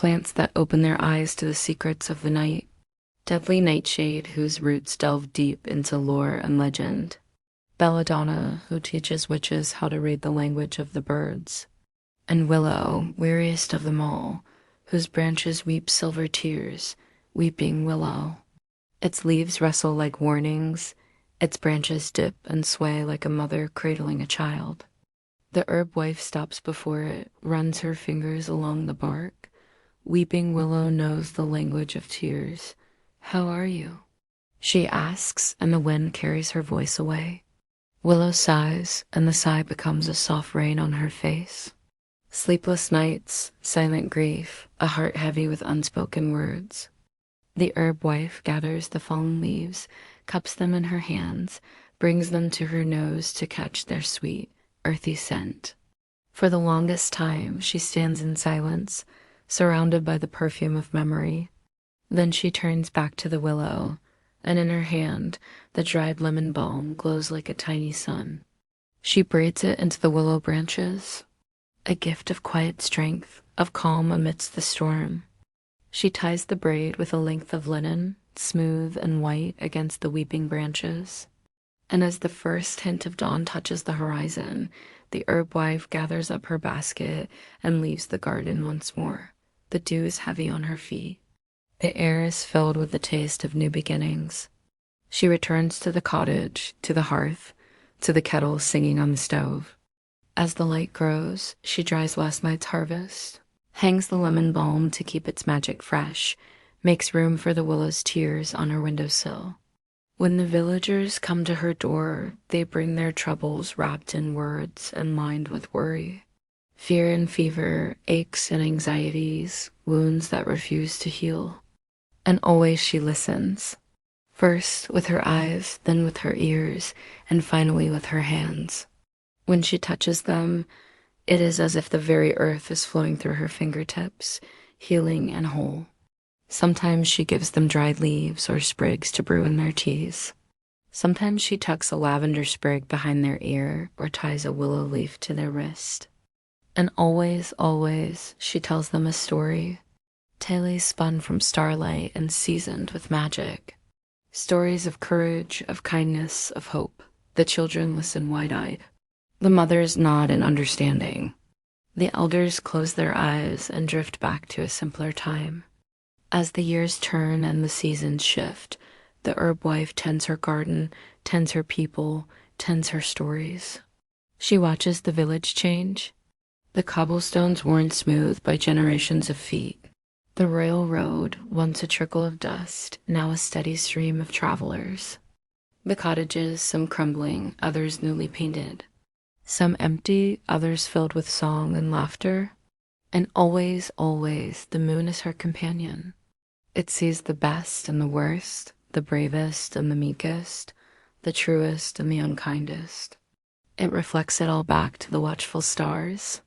plants that open their eyes to the secrets of the night, deadly nightshade whose roots delve deep into lore and legend, belladonna who teaches witches how to read the language of the birds, and willow, weariest of them all, whose branches weep silver tears, weeping willow. Its leaves rustle like warnings, its branches dip and sway like a mother cradling a child. The herb wife stops before it, runs her fingers along the bark. Weeping willow knows the language of tears. "How are you?" she asks, and the wind carries her voice away. Willow sighs, and the sigh becomes a soft rain on her face. Sleepless nights, silent grief, a heart heavy with unspoken words. The herb wife gathers the fallen leaves, cups them in her hands, brings them to her nose to catch their sweet, earthy scent. For the longest time, she stands in silence, surrounded by the perfume of memory. Then she turns back to the willow, and in her hand, the dried lemon balm glows like a tiny sun. She braids it into the willow branches, a gift of quiet strength, of calm amidst the storm. She ties the braid with a length of linen, smooth and white against the weeping branches. And as the first hint of dawn touches the horizon, the herb wife gathers up her basket and leaves the garden once more. The dew is heavy on her feet. The air is filled with the taste of new beginnings. She returns to the cottage, to the hearth, to the kettle singing on the stove. As the light grows, she dries last night's harvest, hangs the lemon balm to keep its magic fresh, makes room for the willow's tears on her windowsill. When the villagers come to her door, they bring their troubles wrapped in words and lined with worry. Fear and fever, aches and anxieties, wounds that refuse to heal. And always she listens, first with her eyes, then with her ears, and finally with her hands. When she touches them, it is as if the very earth is flowing through her fingertips, healing and whole. Sometimes she gives them dried leaves or sprigs to brew in their teas. Sometimes she tucks a lavender sprig behind their ear or ties a willow leaf to their wrist. And always, always, she tells them a story. Tales spun from starlight and seasoned with magic. Stories of courage, of kindness, of hope. The children listen wide-eyed. The mothers nod in understanding. The elders close their eyes and drift back to a simpler time. As the years turn and the seasons shift, the herb wife tends her garden, tends her people, tends her stories. She watches the village change, the cobblestones worn smooth by generations of feet. The royal road, once a trickle of dust, now a steady stream of travelers. The cottages, some crumbling, others newly painted. Some empty, others filled with song and laughter. And always, always, the moon is her companion. It sees the best and the worst, the bravest and the meekest, the truest and the unkindest. It reflects it all back to the watchful stars.